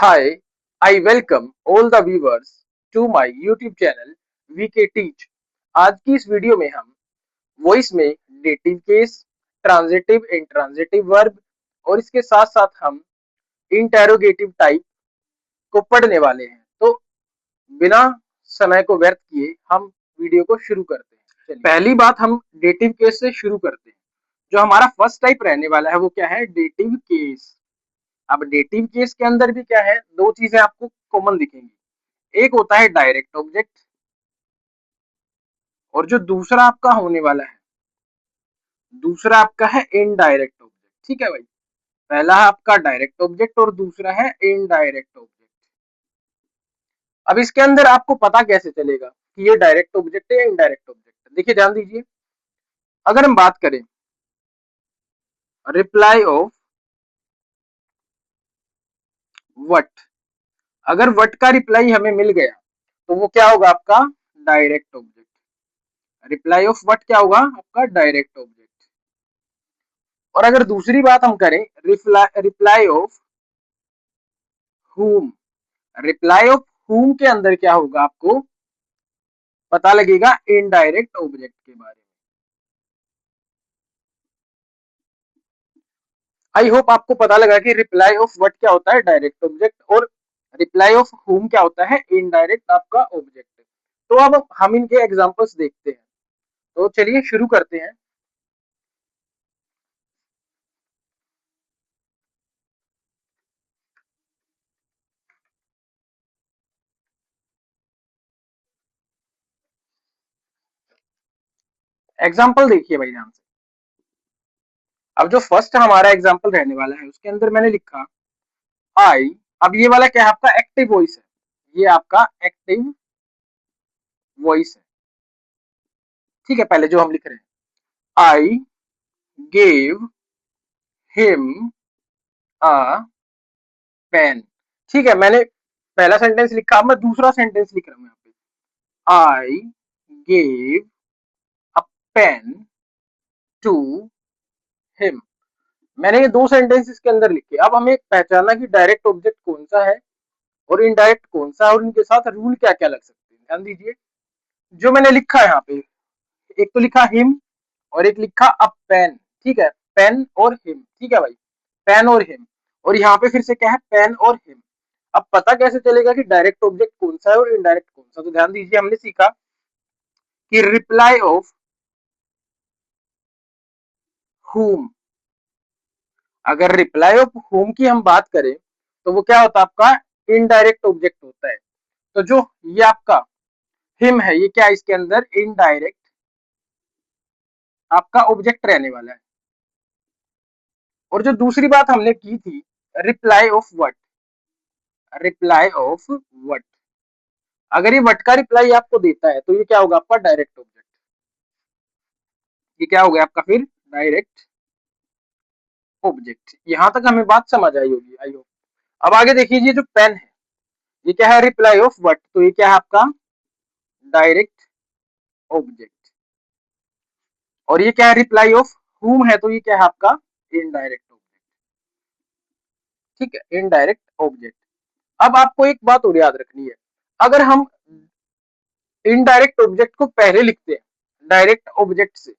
Hi, I welcome all the viewers to my YouTube channel VK Teach। आज की इस video में हम वॉइस में dative case, transitive, intransitive verb और इसके साथ साथ हम इंटेरोगेटिव टाइप को पढ़ने वाले हैं। तो बिना समय को व्यर्थ किए हम वीडियो को शुरू करते हैं। चलिए, पहली बात हम डेटिव केस से शुरू करते हैं। जो हमारा फर्स्ट टाइप रहने वाला है वो क्या है? Dative case. अब डेटिव केस के अंदर भी क्या है, दो चीजें आपको कॉमन दिखेंगी। एक होता है डायरेक्ट ऑब्जेक्ट और जो दूसरा आपका होने वाला है, दूसरा आपका है इनडायरेक्ट ऑब्जेक्ट। ठीक है भाई, पहला है आपका डायरेक्ट ऑब्जेक्ट और दूसरा है इनडायरेक्ट ऑब्जेक्ट। अब इसके अंदर आपको पता कैसे चलेगा कि ये डायरेक्ट ऑब्जेक्ट है या इनडायरेक्ट ऑब्जेक्ट है? देखिए, ध्यान दीजिए। अगर हम बात करें रिप्लाई ऑफ वट, अगर वट का रिप्लाई हमें मिल गया तो वो क्या होगा? आपका direct object. Reply off what क्या होगा? आपका डायरेक्ट ऑब्जेक्ट। और अगर दूसरी बात हम करें रिप्लाई ऑफ हुम, रिप्लाई ऑफ हुम के अंदर क्या होगा? आपको पता लगेगा इनडायरेक्ट ऑब्जेक्ट के बारे में। आई होप आपको पता लगा कि रिप्लाई ऑफ व्हाट क्या होता है? डायरेक्ट ऑब्जेक्ट, और रिप्लाई ऑफ हुम क्या होता है? इनडायरेक्ट आपका ऑब्जेक्ट। तो अब हम इनके एग्जांपल्स देखते हैं। तो चलिए शुरू करते हैं। एग्जाम्पल देखिए भाई ध्यान से। अब जो फर्स्ट हमारा एग्जाम्पल रहने वाला है उसके अंदर मैंने लिखा आई। अब ये वाला क्या है? आपका एक्टिव वॉइस है। ये आपका एक्टिव वॉइस है। ठीक है, पहले जो हम लिख रहे हैं, I gave him a pen. ठीक है, मैंने पहला सेंटेंस लिखा, अब मैं दूसरा सेंटेंस लिख रहा हूँ यहाँ पे। I gave a pen to him. मैंने ये दो सेंटेंस इसके अंदर लिखे। अब हमें पहचानना कि डायरेक्ट ऑब्जेक्ट कौन सा है और इनडायरेक्ट कौन सा है और इनके साथ रूल क्या क्या लग सकते हैं। ध्यान दीजिए, जो मैंने लिखा है यहाँ पे, एक तो लिखा हिम और एक लिखा अ पेन। ठीक है, पेन और हिम। ठीक है भाई, पेन और हिम। और यहाँ पे फिर से क्या है? पेन और हिम। अब पता कैसे चलेगा कि डायरेक्ट ऑब्जेक्ट कौन सा है और इनडायरेक्ट कौन सा? तो ध्यान दीजिए, हमने सीखा कि रिप्लाई ऑफ हुम, अगर रिप्लाई ऑफ हुम की हम बात करें तो वो क्या होता है? आपका इनडायरेक्ट ऑब्जेक्ट होता है। तो जो ये आपका हिम है, ये क्या है? इसके अंदर इनडायरेक्ट आपका ऑब्जेक्ट रहने वाला है। और जो दूसरी बात हमने की थी, reply off what, reply off what, अगर ये व्हाट का रिप्लाई आपको देता है तो ये क्या होगा? आपका डायरेक्ट ऑब्जेक्ट। ये क्या हो गया आपका फिर? Direct object. यहां तक हमें बात समझ आई होगी, आई होप। अब आगे देखिए, ये जो पेन है ये क्या है? रिप्लाई ऑफ व्हाट, तो ये क्या है? आपका डायरेक्ट ऑब्जेक्ट। और ये क्या है? रिप्लाई ऑफ हुम है, तो ये क्या है? आपका इनडायरेक्ट ऑब्जेक्ट। ठीक है, इनडायरेक्ट ऑब्जेक्ट। अब आपको एक बात और याद रखनी है, अगर हम इनडायरेक्ट ऑब्जेक्ट को पहले लिखते हैं डायरेक्ट ऑब्जेक्ट से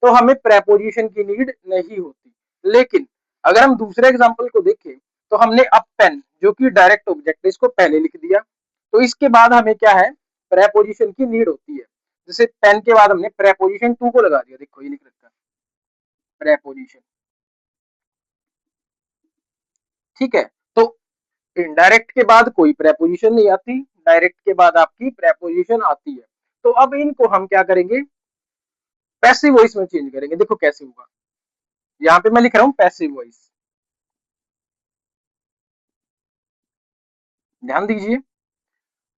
तो हमें प्रेपोजिशन की नीड नहीं होती। लेकिन अगर हम दूसरे एग्जांपल को देखें तो हमने अ पेन, जो कि डायरेक्ट ऑब्जेक्ट है, इसको पहले लिख दिया, तो इसके बाद हमें क्या है? प्रेपोजिशन की नीड होती है। जैसे पेन के बाद हमने प्रेपोजिशन टू को लगा दिया, देखो ये लिख रखा है प्रेपोजिशन। ठीक है, तो इनडायरेक्ट के बाद कोई प्रेपोजिशन नहीं आती, डायरेक्ट के बाद आपकी प्रेपोजिशन आती है। तो अब इनको हम क्या करेंगे? पैसिव वॉइस में चेंज करेंगे। देखो कैसे होगा, यहाँ पे मैं लिख रहा हूँ पैसिव वॉइस। ध्यान दीजिए।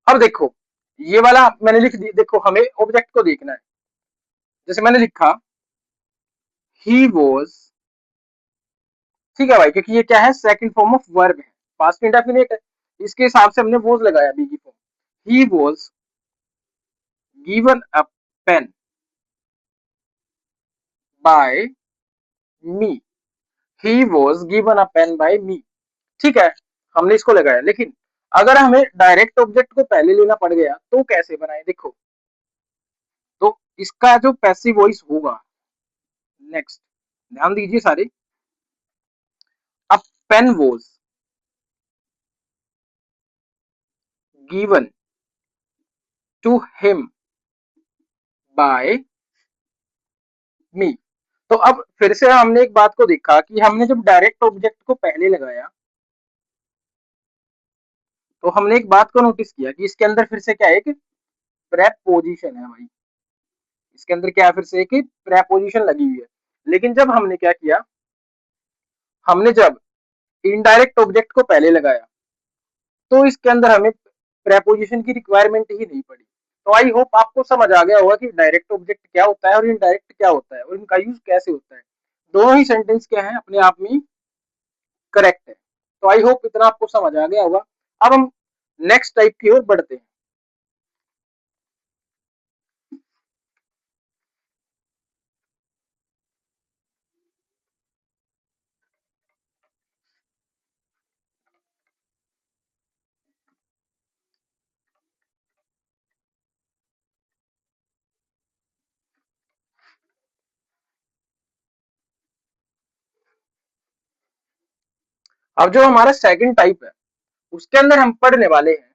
अब देखो, ये वाला मैंने लिख दी। देखो, हमें ऑब्जेक्ट को देखना है। जैसे मैंने लिखा ही वॉज। ठीक है भाई, क्योंकि ये क्या है? सेकंड फॉर्म ऑफ वर्ब है, पास्ट इंडेफिनिट है, इसके हिसाब से हमने वॉज लगाया बी की फॉर्म। He was given a pen by me, he was given a pen by me. ठीक है, हमने इसको लगाया, लेकिन अगर हमें डायरेक्ट ऑब्जेक्ट को पहले लेना पड़ गया तो कैसे बनाए, देखो। तो इसका जो पैसिव वॉइस होगा, नेक्स्ट ध्यान दीजिए सारे। अब pen was given to him by me. तो अब फिर से हमने एक बात को देखा कि हमने जब डायरेक्ट ऑब्जेक्ट को पहले लगाया तो हमने एक बात को नोटिस किया कि इसके अंदर फिर से क्या है, एक प्रेपोजिशन है भाई। इसके अंदर क्या है, फिर से एक प्रेपोजिशन लगी हुई है। लेकिन जब हमने क्या किया, हमने जब इनडायरेक्ट ऑब्जेक्ट को पहले लगाया तो इसके अंदर हमें प्रेपोजिशन की रिक्वायरमेंट ही नहीं पड़ी। तो आई होप आपको समझ आ गया होगा कि डायरेक्ट ऑब्जेक्ट क्या होता है और इनडायरेक्ट क्या होता है और इनका यूज कैसे होता है। दोनों ही सेंटेंस क्या है, अपने आप में करेक्ट है। तो आई होप इतना आपको समझ आ गया होगा। अब हम नेक्स्ट टाइप की ओर बढ़ते हैं। अब जो हमारा सेकंड टाइप है उसके अंदर हम पढ़ने वाले हैं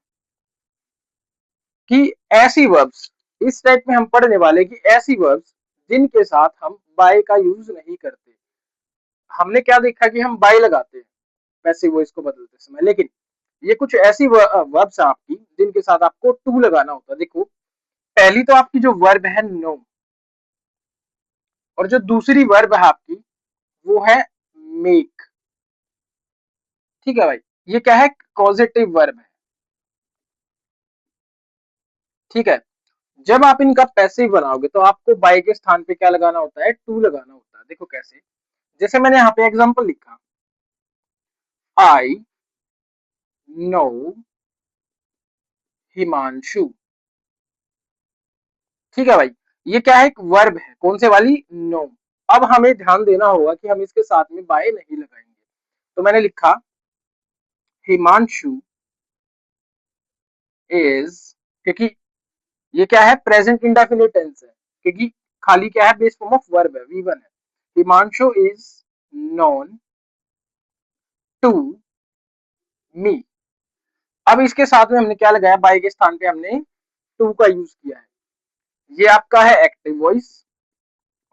कि ऐसी वर्ब्स, इस टाइप में हम पढ़ने वाले कि ऐसी वर्ब्स जिनके साथ हम बाय का यूज नहीं करते। हमने क्या देखा कि हम बाय लगाते हैं पैसिव वॉइस को बदलते समय, लेकिन ये कुछ ऐसी वर्ब्स है आपकी जिनके साथ आपको टू लगाना होता है। देखो, पहली तो आपकी जो वर्ब है नो, और जो दूसरी वर्ब है आपकी वो है मेक। ठीक है भाई, ये क्या है, पॉजिटिव वर्ब है। ठीक है, जब आप इनका पैसिव बनाओगे तो आपको बाय के स्थान पे क्या लगाना होता है, टू लगाना होता है। देखो कैसे, जैसे मैंने यहाँ पे एग्जांपल लिखा, आई नो हिमांशु। ठीक है भाई, ये क्या है, एक वर्ब है, कौन से वाली, नो। अब हमें ध्यान देना होगा कि हम इसके साथ में बाय नहीं लगाएंगे। तो मैंने लिखा हिमांशु इज, क्योंकि ये क्या है, प्रेजेंट इंडेफिनिट टेंस है, क्योंकि खाली क्या है, बेस फॉर्म ऑफ वर्ब है, वी1 है। Himanshu is known to me. अब इसके साथ में हमने क्या लगाया, बाय के स्थान पे हमने टू का यूज किया है। ये आपका है एक्टिव वॉइस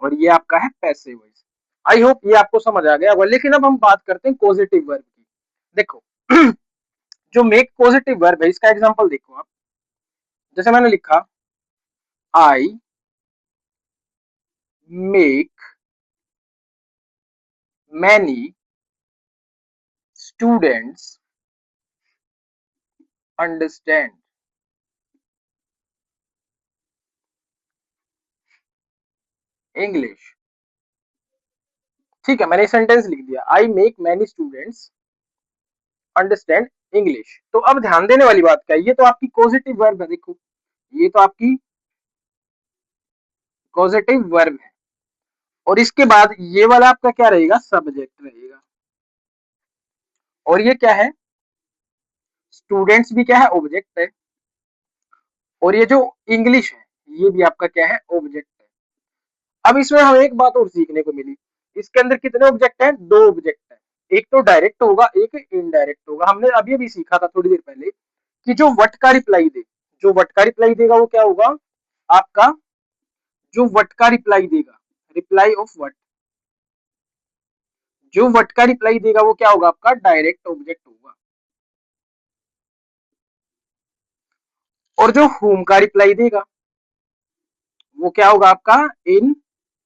और ये आपका है पैसिव वॉइस। आई होप ये आपको समझ आ गया होगा। लेकिन अब हम बात करते हैं पॉजिटिव वर्ब की। देखो जो मेक पॉजिटिव वर्ब है, इसका एग्जांपल देखो आप। जैसे मैंने लिखा, I make many students understand English. ठीक है, मैंने सेंटेंस लिख दिया, I make many students understand English. तो अब ध्यान देने वाली बात क्या है, ये तो आपकी पॉजिटिव वर्ब है। देखो, ये तो आपकी पॉजिटिव वर्ब है, और इसके बाद ये वाला आपका क्या रहेगा, सब्जेक्ट रहेगा। और ये क्या है, स्टूडेंट्स भी क्या है, ऑब्जेक्ट है। और ये जो इंग्लिश है ये भी आपका क्या है, ऑब्जेक्ट है। अब इसमें हमें एक बात और सीखने को मिली, इसके अंदर कितने ऑब्जेक्ट हैं, दो ऑब्जेक्ट है। एक तो डायरेक्ट होगा, एक इनडायरेक्ट होगा। हमने अभी अभी सीखा था थोड़ी देर पहले कि जो वट का रिप्लाई दे, जो वट का रिप्लाई देगा वो क्या होगा आपका, जो वट का रिप्लाई देगा, रिप्लाई ऑफ वट, जो वट का रिप्लाई देगा वो क्या होगा आपका, डायरेक्ट ऑब्जेक्ट होगा। और जो होम का रिप्लाई देगा वो क्या होगा आपका, इन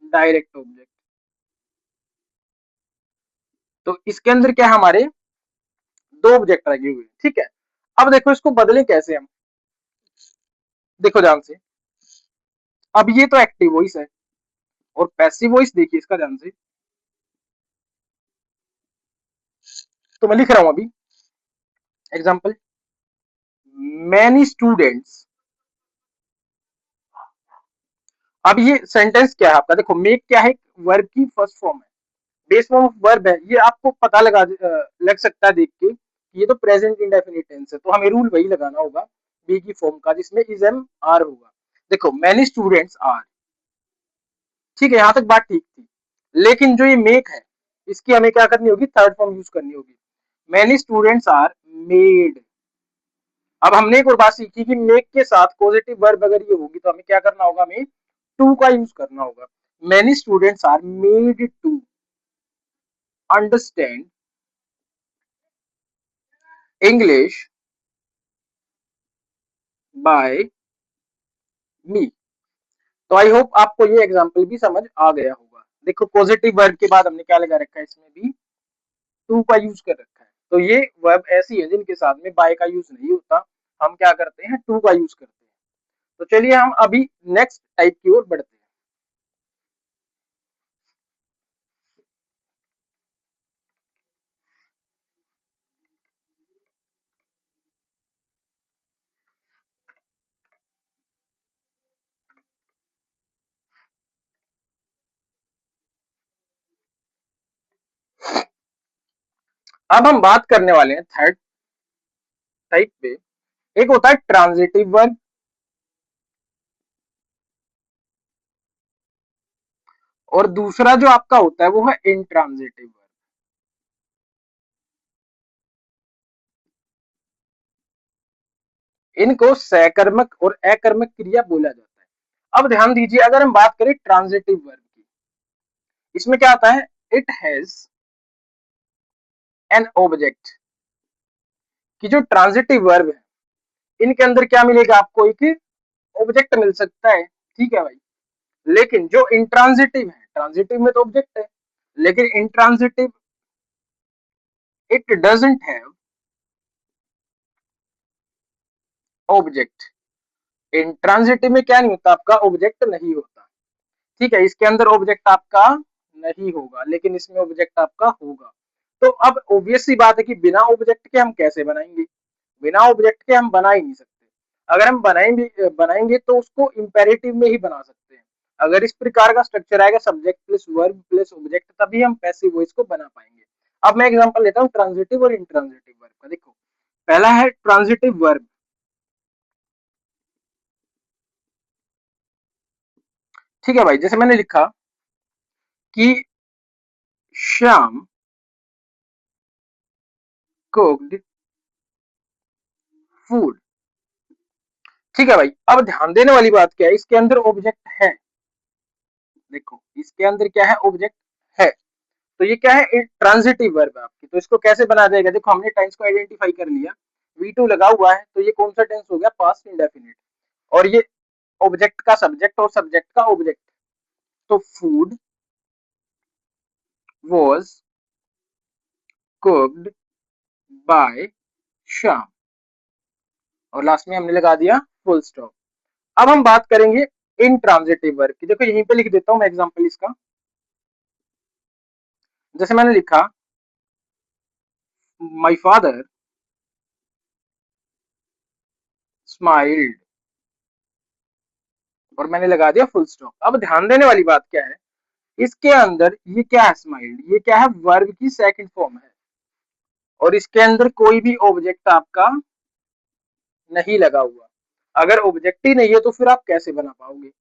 डायरेक्ट ऑब्जेक्ट। तो इसके अंदर क्या हमारे दो ऑब्जेक्ट लगे हुए। ठीक है, अब देखो इसको बदले कैसे हम, देखो ध्यान से। अब ये तो एक्टिव वॉइस है और पैसिव वॉइस देखिए इसका ध्यान से। तो मैं लिख रहा हूं अभी एग्जांपल, मैनी स्टूडेंट्स। अब ये सेंटेंस क्या है आपका, देखो मेक क्या है, वर्ब की फर्स्ट फॉर्म है, बेस फॉर्म ऑफ वर्ब है। ये आपको पता लग सकता है देख के ये तो प्रेजेंट इंडेफिनिट टेंस है, तो हमें रूल वही लगाना होगा बी की फॉर्म का, जिसमें इज एम आर होगा। देखो मैनी स्टूडेंट्स आर, ठीक है, यहाँ तक बात ठीक थी। लेकिन जो ये मेक है, इसकी हमें क्या करनी होगी, थर्ड फॉर्म यूज करनी होगी। Many students are made. अब हमने एक और बात सीखी कि मेक के साथ पॉजिटिव वर्ब अगर ये होगी तो हमें क्या करना होगा, हमें टू का यूज करना होगा। Many students are made to understand English by me. तो आई होप आपको ये एग्जांपल भी समझ आ गया होगा। देखो पॉजिटिव वर्ब के बाद हमने क्या लगा रखा है, इसमें भी टू का यूज कर रखा है। तो ये वर्ब ऐसी है जिनके साथ में बाय का यूज नहीं होता, हम क्या करते हैं, टू का यूज करते हैं। तो चलिए हम अभी नेक्स्ट टाइप की ओर बढ़ते हैं। अब हम बात करने वाले हैं थर्ड टाइप पे। एक होता है ट्रांजिटिव वर्ब, और दूसरा जो आपका होता है वो है इंट्रांजिटिव वर्ब। इनको सकर्मक और अकर्मक क्रिया बोला जाता है। अब ध्यान दीजिए, अगर हम बात करें ट्रांजिटिव वर्ब की, इसमें क्या आता है, इट हैज एन ऑब्जेक्ट। कि जो ट्रांजिटिव वर्ब है, इनके अंदर क्या मिलेगा आपको, एक ऑब्जेक्ट मिल सकता है, ठीक है भाई। लेकिन जो इंट्रांजिटिव है, ट्रांजिटिव में तो ऑब्जेक्ट है, लेकिन intransitive it doesn't have object. Intransitive में क्या नहीं होता, आपका ऑब्जेक्ट नहीं होता, ठीक है, इसके अंदर ऑब्जेक्ट आपका नहीं होगा, लेकिन इसमें ऑब्जेक्ट आपका होगा। तो अब ऑब्वियस सी बात है कि बिना ऑब्जेक्ट के हम कैसे बनाएंगे, बिना ऑब्जेक्ट के हम बना ही नहीं सकते। अगर हम बनाएंगे तो उसको इंपेरेटिव में ही बना सकते हैं। अगर इस प्रकार का स्ट्रक्चर आएगा, subject plus verb plus object, तभी हम पैसिव वॉइस को बना पाएंगे। अब मैं एग्जांपल लेता हूँ ट्रांजिटिव और इंट्रांजिटिव वर्ब का। देखो पहला है ट्रांजिटिव वर्ब, ठीक है भाई, जैसे मैंने लिखा कि श्याम कुक्ड फूड, ठीक है भाई। अब ध्यान देने वाली बात क्या है, इसके अंदर ऑब्जेक्ट है। देखो इसके अंदर क्या है, ऑब्जेक्ट है। तो ये क्या है, ट्रांजिटिव वर्ब है आपकी। तो इसको कैसे बना जाएगा, देखो हमने टेंस को आइडेंटिफाई कर लिया, V2 लगा हुआ है, तो ये कौन सा टेंस हो गया, पास्ट इंडेफिनिट। और ये ऑब्जेक्ट का सब्जेक्ट और सब्जेक्ट का ऑब्जेक्ट। तो food was cooked bye Shyam, और लास्ट में हमने लगा दिया फुल स्टॉप। अब हम बात करेंगे इंट्रांजिटिव वर्ब की। देखो यहीं पे लिख देता हूं मैं एग्जांपल इसका। जैसे मैंने लिखा माय फादर स्माइल्ड, और मैंने लगा दिया फुल स्टॉप। अब ध्यान देने वाली बात क्या है, इसके अंदर ये क्या है, स्माइल्ड, ये क्या है, वर्ब की सेकंड फॉर्म है, और इसके अंदर कोई भी ऑब्जेक्ट आपका नहीं लगा हुआ। अगर ऑब्जेक्ट ही नहीं है तो फिर आप कैसे बना पाओगे,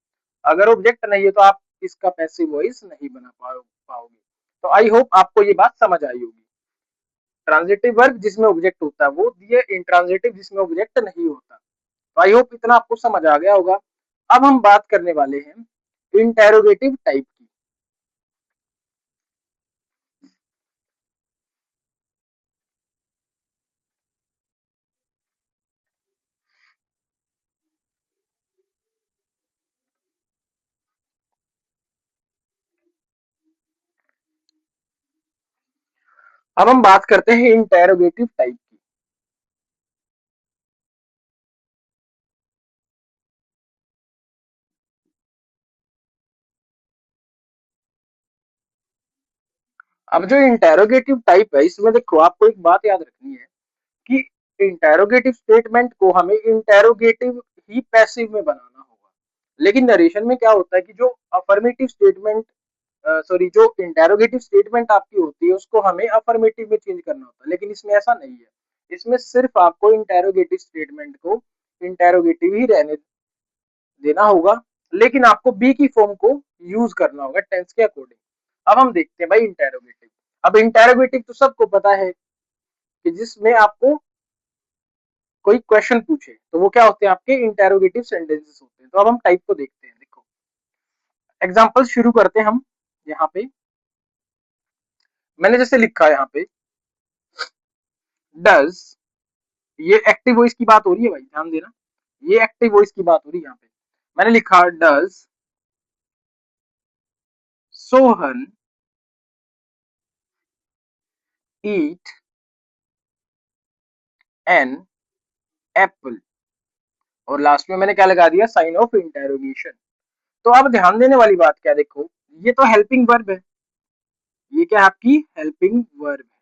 अगर ऑब्जेक्ट नहीं है तो आप इसका पैसिव वॉइस नहीं बना पाओगे। तो आई होप आपको ये बात समझ आई होगी। ट्रांजिटिव वर्ब जिसमें ऑब्जेक्ट होता है वो दिए, इंट्रांजिटिव जिसमें ऑब्जेक्ट नहीं होता। तो आई होप इतना आपको समझ आ गया होगा। अब हम बात करने वाले हैं इंटेरोगेटिव टाइप की। अब हम बात करते हैं इंटेरोगेटिव टाइप की। अब जो इंटेरोगेटिव टाइप है, इसमें देखो आपको एक बात याद रखनी है कि इंटेरोगेटिव स्टेटमेंट को हमें इंटेरोगेटिव ही पैसिव में बनाना होगा। लेकिन नरेशन में क्या होता है कि जो अफर्मेटिव स्टेटमेंट, सॉरी, जो इंटेरोगेटिव स्टेटमेंट आपकी होती है उसको हमें अफर्मेटिव में चेंज करना होता है, लेकिन इसमें ऐसा नहीं है। इसमें सिर्फ आपको इंटेरोगेटिव स्टेटमेंट को इंटेरोगेटिव ही रहने देना होगा, लेकिन आपको बी की फॉर्म को यूज करना होगा टेंस के अकॉर्डिंग। अब हम देखते हैं भाई इंटेरोगेटिव। अब इंटेरोगेटिव तो सबको पता है कि जिसमें आपको कोई क्वेश्चन पूछे तो वो क्या होते हैं, आपके इंटेरोगेटिव सेंटेंसेस होते हैं। तो अब हम टाइप को देखते हैं। देखो एग्जांपल शुरू करते हैं हम। यहाँ पे मैंने जैसे लिखा है यहाँ पे डज, ये एक्टिव वॉइस की बात हो रही है भाई, ध्यान देना, ये एक्टिव वॉइस की बात हो रही है। यहाँ पे मैंने लिखा does Sohan eat an apple, और लास्ट में मैंने क्या लगा दिया, साइन ऑफ इंटेरोगेशन। तो अब ध्यान देने वाली बात क्या, देखो ये तो हेल्पिंग वर्ब है, ये क्या है आपकी हेल्पिंग वर्ब है,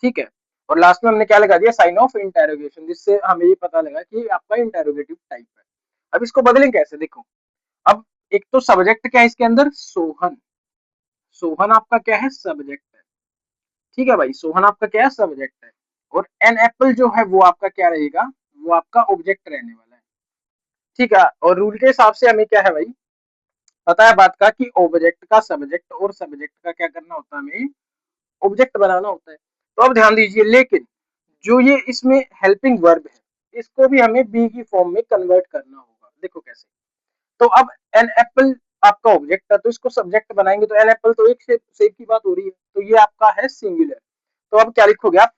ठीक है। और लास्ट में हमने क्या लगा दिया, साइन ऑफ इंटेरोगेशन, जिससे हमें ये पता लगा कि ये आपका इंटेरोगेटिव टाइप है। अब इसको बदलें कैसे, देखो अब एक तो सब्जेक्ट क्या है इसके अंदर, सोहन, सोहन आपका क्या है, सब्जेक्ट है, ठीक है भाई, सोहन आपका क्या है, सब्जेक्ट है। और एन एप्पल जो है वो आपका क्या रहेगा, वो आपका ऑब्जेक्ट रहने वाला है, ठीक है। और रूल के हिसाब से हमें क्या है भाई, पता है बात का कि ऑब्जेक्ट का सब्जेक्ट और सब्जेक्ट का क्या करना होता है, हमें ऑब्जेक्ट बनाना होता है। तो अब ध्यान दीजिए, लेकिन जो ये इसमें हेल्पिंग वर्ब है इसको भी हमें बी की फॉर्म में कन्वर्ट करना होगा। देखो कैसे, तो अब एन एप्पल आपका ऑब्जेक्ट है तो इसको सब्जेक्ट बनाएंगे, तो एन एप्पल तो एक शेप की बात हो रही है, तो ये आपका है सिंगुलर। तो अब क्या लिखोगे आप,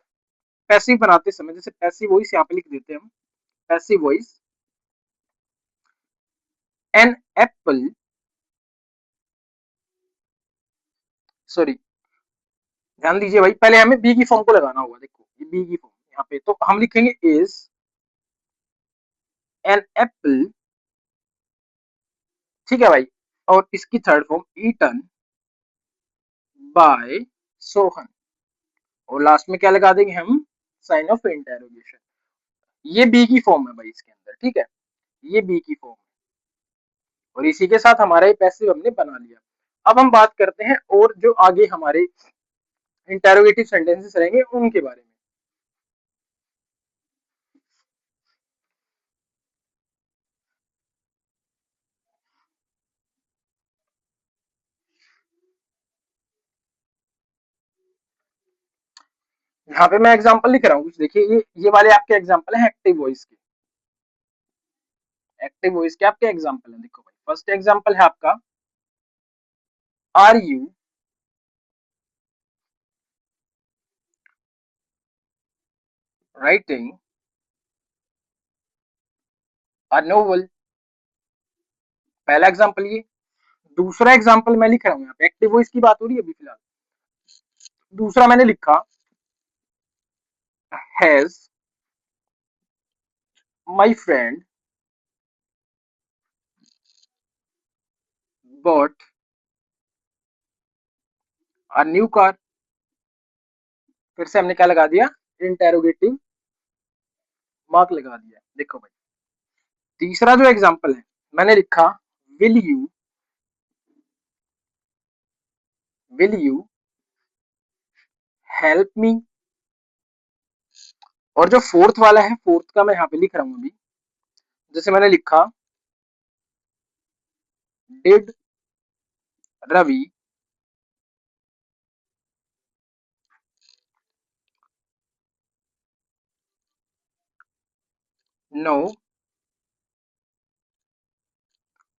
पैसिव बनाते समय जैसे पैसिव वॉइस यहाँ पे लिख देते हैं हम, passive voice an apple, sorry ध्यान दीजिए भाई, पहले हमें बी की फॉर्म को लगाना होगा। देखो ये बी की फॉर्म यहाँ पे, तो हम लिखेंगे इज एन एप्पल, ठीक है भाई, और इसकी third form eaten by Sohan, और लास्ट में क्या लगा देंगे हम, साइन ऑफ इंटेरोगेशन। ये बी की फॉर्म है भाई इसके अंदर, ठीक है, ये बी की फॉर्म है, और इसी के साथ हमारा ये पैसिव हमने बना लिया। अब हम बात करते हैं और जो आगे हमारे इंटेरोगेटिव सेंटेंसेस रहेंगे उनके बारे में। यहाँ पे मैं एग्जांपल लिख रहा हूँ कुछ, देखिए ये वाले आपके एग्जांपल है एक्टिव वॉइस के, एक्टिव वॉइस के आपके एग्जांपल है। देखो भाई फर्स्ट एग्जांपल है आपका, are you writing a novel, पहला एग्जांपल ये। दूसरा एग्जांपल मैं लिख रहा हूँ यहाँ पे, एक्टिव वॉइस की बात हो रही है अभी फिलहाल। दूसरा मैंने लिखा has my friend bought a new car, फिर से हमने क्या लगा दिया, इंटेरोगेटिव मार्क लगा दिया। देखो भाई तीसरा जो एग्जांपल है मैंने लिखा विल यू हेल्प मी, और जो फोर्थ वाला है, फोर्थ का मैं यहाँ पे लिख रहा हूँ अभी, जैसे मैंने लिखा डिड रवि नो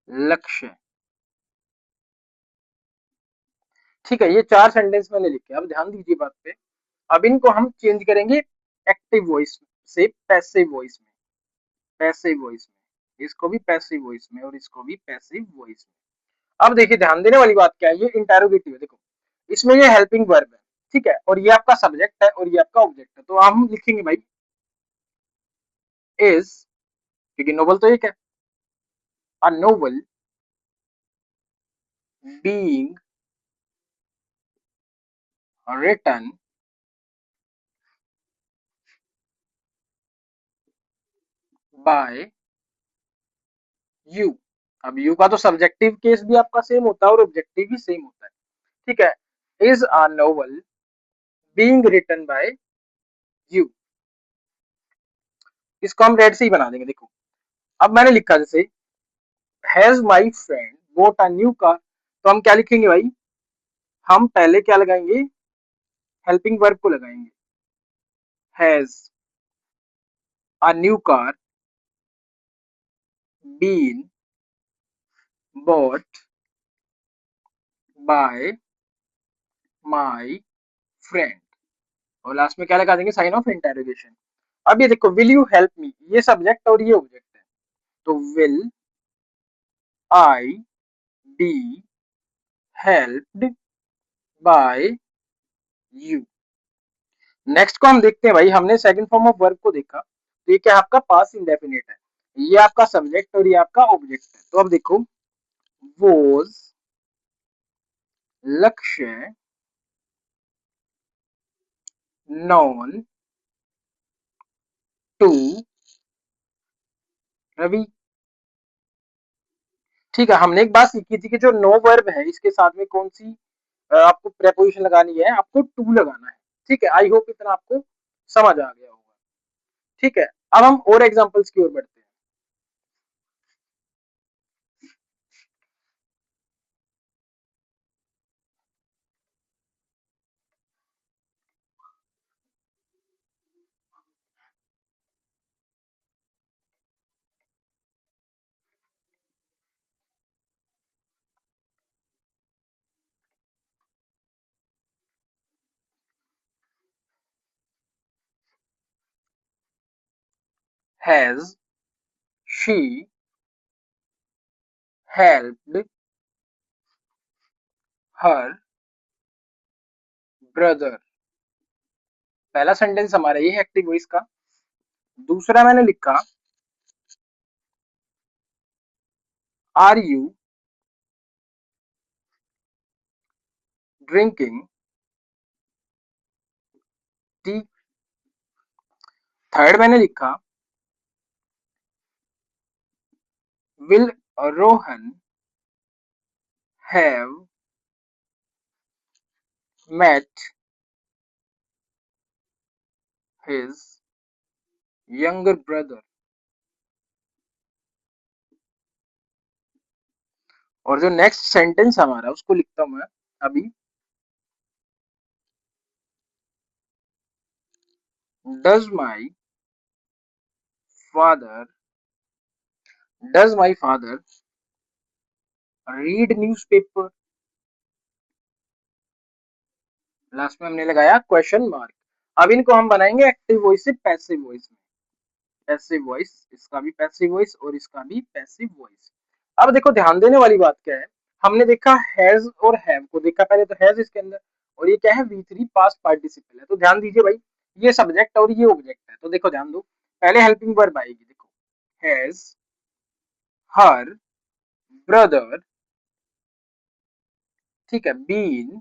लक्ष्य, ठीक है। ये चार सेंटेंस मैंने लिखे, अब ध्यान दीजिए बात पे। अब इनको हम चेंज करेंगे एक्टिव वॉइस से पैसिव वॉइस में, पैसिव वॉइस में, इसको भी पैसिव वॉइस में और इसको भी पैसिव वॉइस में। अब देखिए ध्यान देने वाली बात क्या है, ये इंटेरोगेटिव है, देखो इसमें ये हेल्पिंग वर्ब है, ठीक है, और ये आपका सब्जेक्ट है और ये आपका ऑब्जेक्ट है। तो हम लिखेंगे भाई इज, क्योंकि नोवेल तो एक है, a novel being written by you. अब यू का तो सब्जेक्टिव केस भी आपका सेम होता है और ऑब्जेक्टिव भी सेम होता है, ठीक है। Is a novel being written by you, इसको हम रेड से ही बना देंगे। देखो अब मैंने लिखा जैसे has my friend boat a new car, तो हम क्या लिखेंगे भाई, हम पहले क्या लगाएंगे, हेल्पिंग वर्ब को लगाएंगे। Has a new car been bought by my friend, और लास्ट में क्या लगा देंगे, साइन ऑफ इंटेरोगेशन। अब ये देखो विल यू हेल्प मी, ये सब्जेक्ट और ये ऑब्जेक्ट है, तो will I be helped bye you. Next को हम देखते हैं भाई, हमने सेकंड फॉर्म ऑफ वर्ब को देखा, तो ये क्या आपका पास्ट इंडेफिनिट है, ये आपका सब्जेक्ट और ये आपका ऑब्जेक्ट है। तो अब देखो वॉज लक्ष्य नॉन टू रवि। ठीक है, हमने एक बात सीखी थी कि जो नो वर्ब है इसके साथ में कौन सी आपको प्रेपोजिशन लगानी है, आपको टू लगाना है। ठीक है, आई होप इतना आपको समझ आ गया होगा। ठीक है, अब हम और एग्जांपल्स की ओर बढ़ते हैं। Has she helped her brother, पहला सेंटेंस हमारा ये है एक्टिव वॉइस का। दूसरा मैंने लिखा are you drinking tea. Third मैंने लिखा will Rohan have met his younger brother, और जो नेक्स्ट सेंटेंस हमारा उसको लिखता हूं मैं अभी, does my father does my father read newspaper, last में हमने लगाया क्वेश्चन मार्क। अब इनको हम बनाएंगे एक्टिव वॉइस से पैसिव वॉइस में। पैसिव वॉइस, इसका भी पैसिव वॉइस और इसका भी पैसिव वॉइस। अब देखो ध्यान देने वाली बात क्या है, हमने देखा हैज और हैव को देखा पहले, तो हैज इसके अंदर, और ये क्या है V3 पास्ट पार्टिसिपल है। तो ध्यान दीजिए भाई, ये सब्जेक्ट और ये ऑब्जेक्ट है, तो देखो ध्यान दो, पहले हेल्पिंग वर्ब आएगी, देखो हैज हर ब्रदर, ठीक है, बीन,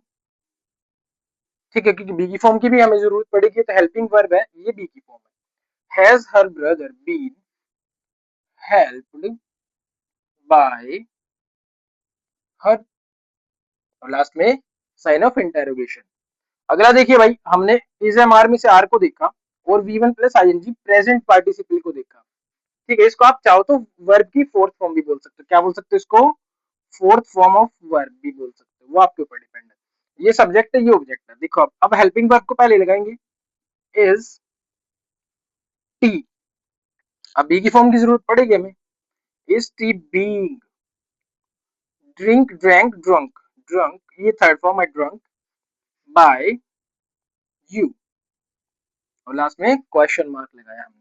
ठीक है, क्योंकि बी की फॉर्म की भी हमें जरूरत पड़ेगी, तो हेल्पिंग वर्ब है, ये बी की फॉर्म है। Has her brother been helped by her, और लास्ट में साइन ऑफ इंटेरोगेशन। अगला देखिए भाई, हमने इज एम आर में से आर को देखा और V1 plus ING present participle को देखा। ठीक है, इसको आप चाहो तो वर्ब की फोर्थ फॉर्म भी बोल सकते हो, क्या बोल सकते हो इसको, फोर्थ फॉर्म ऑफ वर्ब भी बोल सकते हो, वो आपके ऊपर डिपेंड है। ये सब्जेक्ट है, ये ऑब्जेक्ट है। देखो अब हेल्पिंग वर्ब को पहले लगाएंगे, इज टी, अब बी की फॉर्म की जरूरत पड़ेगी हमें, is tea being, drink drank drunk, drunk ये थर्ड फॉर्म है, ड्रंक बाय यू, और लास्ट में क्वेश्चन मार्क लगाया हमने।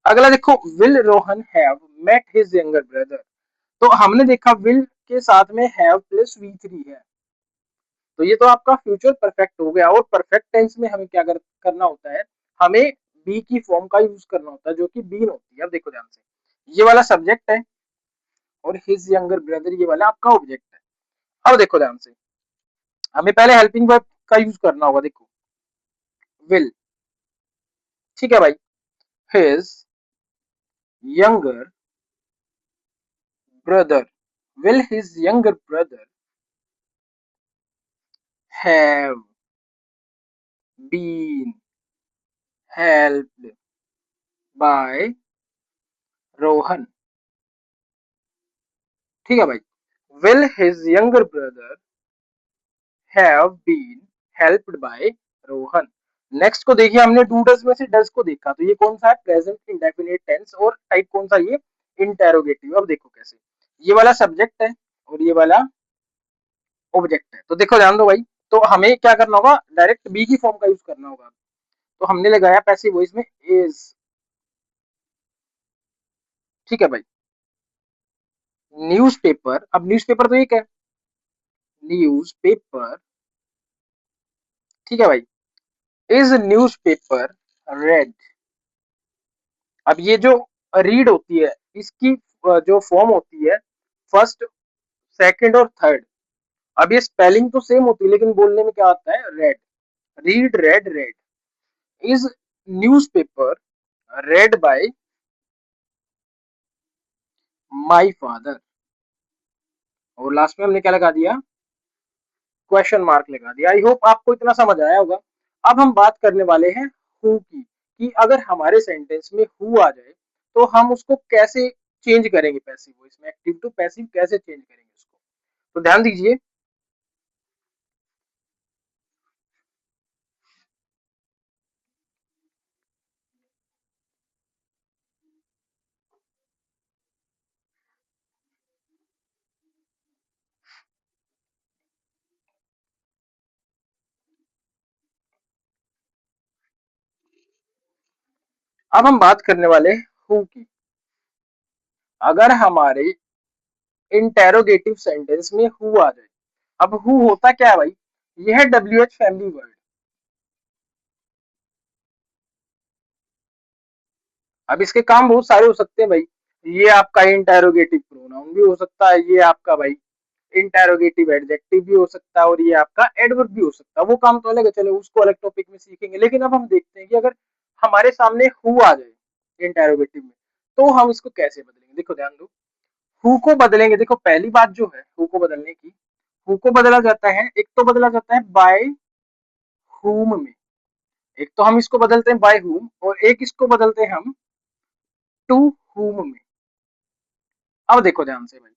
अगला देखो will Rohan have met his younger brother, तो हमने देखा विल के साथ में हैव प्लस V3 है, तो ये तो आपका फ्यूचर परफेक्ट हो गया। और परफेक्ट टेंस में हमें क्या करना होता है, हमें बी की फॉर्म का यूज करना होता है जो कि बीन होती है। अब देखो ध्यान से, ये वाला सब्जेक्ट है और हिज यंगर ब्रदर ये वाला आपका ऑब्जेक्ट है। अब देखो ध्यान से, हमें पहले हेल्पिंग वर्ब का यूज करना होगा, देखो विल, ठीक है भाई, his younger brother, will his younger brother have been helped by Rohan. ठीक है भाई। Will his younger brother have been helped by Rohan. Next को देखिए, हमने डू डज में से डज को देखा, तो ये कौन सा है, प्रेजेंट इंडेफिनिट टेंस, और टाइप कौन सा, ये इंटेरोगेटिव। अब देखो कैसे, ये वाला सब्जेक्ट है और ये वाला ऑब्जेक्ट है। तो देखो ध्यान दो भाई, तो हमें क्या करना होगा, डायरेक्ट बी की फॉर्म का यूज करना होगा। तो हमने लगाया पैसिव वॉइस में इज। ठीक है भाई। न्यूज़पेपर, अब न्यूज़पेपर तो ये क्या है, न्यूज़पेपर। ठीक है भाई। Is newspaper red. अब ये जो रीड होती है, इसकी जो फॉर्म होती है फर्स्ट, सेकंड और थर्ड। अब ये स्पेलिंग तो सेम होती है, लेकिन बोलने में क्या आता है, read. Read read read. Is newspaper read by my father. और लास्ट में हमने क्या लगा दिया, क्वेश्चन मार्क लगा दिया। आई होप आपको इतना समझ आया होगा। अब हम बात करने वाले हैं हु की, कि अगर हमारे सेंटेंस में हु आ जाए तो हम उसको कैसे चेंज करेंगे, पैसिव वॉइस में एक्टिव टू पैसिव कैसे चेंज करेंगे उसको। तो ध्यान दीजिए। अब हम बात करने वाले हैं हु की। अगर हमारे इंटेरोगेटिव सेंटेंस में हु आ जाए, अब हु होता क्या है भाई, यह है डब्ल्यू एच फैमिली वर्ड। अब इसके काम बहुत सारे हो सकते हैं भाई। ये आपका इंटेरोगेटिव प्रोनाउन भी हो सकता है, ये आपका भाई इंटेरोगेटिव एडजेक्टिव भी हो सकता है, और ये आपका एडवर्ब भी हो सकता है। वो काम तो अलग है, चलो उसको अलग टॉपिक में सीखेंगे। लेकिन अब हम देखते हैं कि अगर हमारे सामने हु आ जाए इंटेरोगेटिव में, तो हम इसको कैसे बदलेंगे। देखो ध्यान दो, हु को बदलेंगे। देखो पहली बात जो है हु को बदलने की, हु को बदला जाता है, एक तो बदला जाता है बाय हुम में, एक तो हम इसको बदलते हैं बाय हुम, और एक इसको बदलते हैं हम टू हुम में। अब देखो ध्यान से भाई,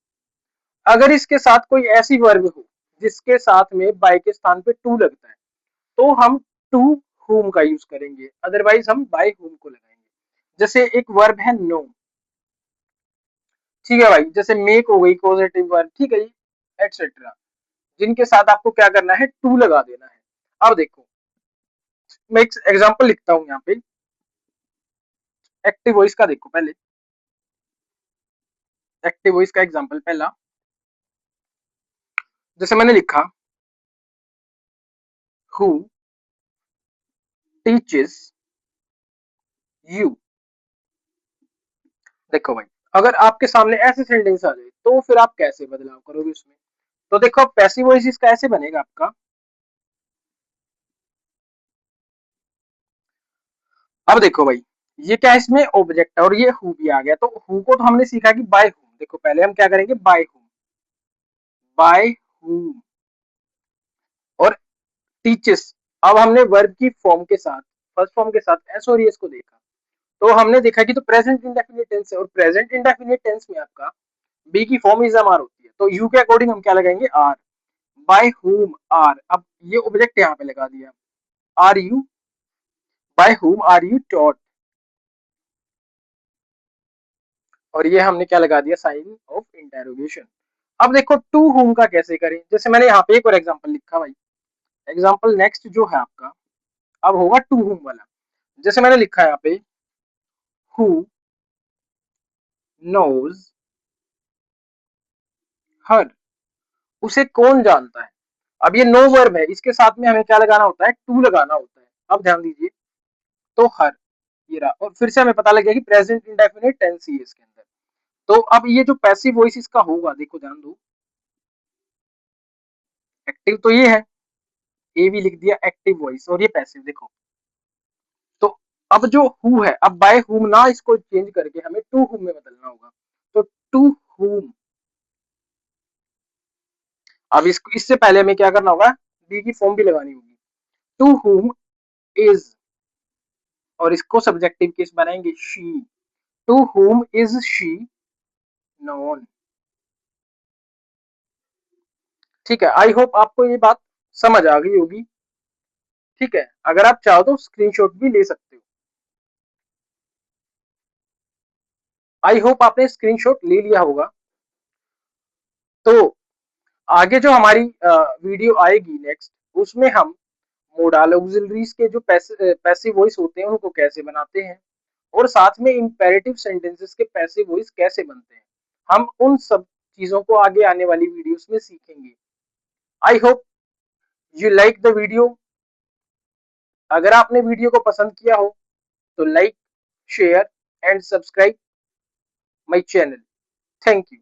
अगर इसके साथ कोई ऐसी वर्ब हो जिसके साथ में बाय के स्थान पे टू लगता है, तो हम टू हुम का यूज करेंगे, अदरवाइज हम बाय हुम को लगाएंगे। जैसे एक वर्ब है नो, ठीक है भाई, जैसे मेक हो गई पॉजिटिव वर्ब, ठीक है जी, एटसेट्रा, जिनके साथ आपको क्या करना है, टू लगा देना है। अब देखो, मैं एक एग्जांपल लिखता हूं यहाँ पे एक्टिव वॉइस का। देखो पहले एक्टिव वॉइस का एग्जांपल पहला, जैसे मैंने लिखा हु टीचेस यू। देखो भाई, अगर आपके सामने ऐसे सेंटेंस आ जाए तो फिर आप कैसे बदलाव करोगे उसमें। तो देखो पैसिव वॉइस इसका ऐसे बनेगा आपका। अब देखो भाई, ये क्या है, इसमें ऑब्जेक्ट है और ये हु भी आ गया, तो हु को तो हमने सीखा कि बाय हु। देखो पहले हम क्या करेंगे, बाय हु, बाय हु। और टीचेस, अब हमने वर्ब की फॉर्म के साथ, फर्स्ट फॉर्म के साथ एस और एस को देखा, तो हमने देखा कि तो प्रेजेंट इंडेफिनिट टेंस है, और प्रेजेंट इंडेफिनिट टेंस में आपका बी की फॉर्म इज एम आर होती है, तो यू के अकॉर्डिंग हम क्या लगाएंगे, आर। बाय हुम आर, अब ये ऑब्जेक्ट यहाँ पे लगा दिया, are you, by whom are you taught, और ये हमने क्या लगा दिया, साइन ऑफ इंटेरोगेशन। अब देखो टू हुम का कैसे करें, जैसे मैंने यहाँ पे एक और एग्जांपल लिखा भाई। एग्जांपल नेक्स्ट जो है आपका, अब होगा टू हुम वाला। जैसे मैंने लिखा है यहाँ पे, हु नोज हर, उसे कौन जानता है। अब ये नो वर्ब है, इसके साथ में हमें क्या लगाना होता है, टू लगाना होता है। अब ध्यान दीजिए, तो हर, ये रहा, और फिर से हमें पता लग गया कि प्रेजेंट इंडेफिनिट टेंस ही है इसके अंदर। तो अब ये जो पैसिव वॉइस इसका होगा, देखो ध्यान दो, एक्टिव तो ये है, ए भी लिख दिया एक्टिव वॉइस, और ये पैसिव देखो। तो अब जो हु है, अब बाय हुम ना इसको चेंज करके हमें टू हुम में बदलना होगा। तो टू हुम, अब इसको, इससे पहले हमें क्या करना होगा, बी की फॉर्म भी लगानी होगी, टू हुम इज और इसको सब्जेक्टिव केस बनाएंगे she. To whom is she known. ठीक है, आई होप आपको ये बात समझ आ गई होगी। ठीक है, अगर आप चाहो तो स्क्रीनशॉट भी ले सकते हो। आई होप आपने स्क्रीनशॉट ले लिया होगा। तो आगे जो हमारी वीडियो आएगी नेक्स्ट, उसमें हम मोडाल ऑक्सिलरीज के जो पैसिव वॉइस होते हैं उनको कैसे बनाते हैं, और साथ में इंपेरेटिव सेंटेंसेस के पैसिव वॉइस कैसे बनते हैं, हम उन सब चीजों को आगे आने वाली वीडियोस में सीखेंगे। I hope you like the video. अगर आपने वीडियो को पसंद किया हो तो like, share and subscribe my channel. Thank you.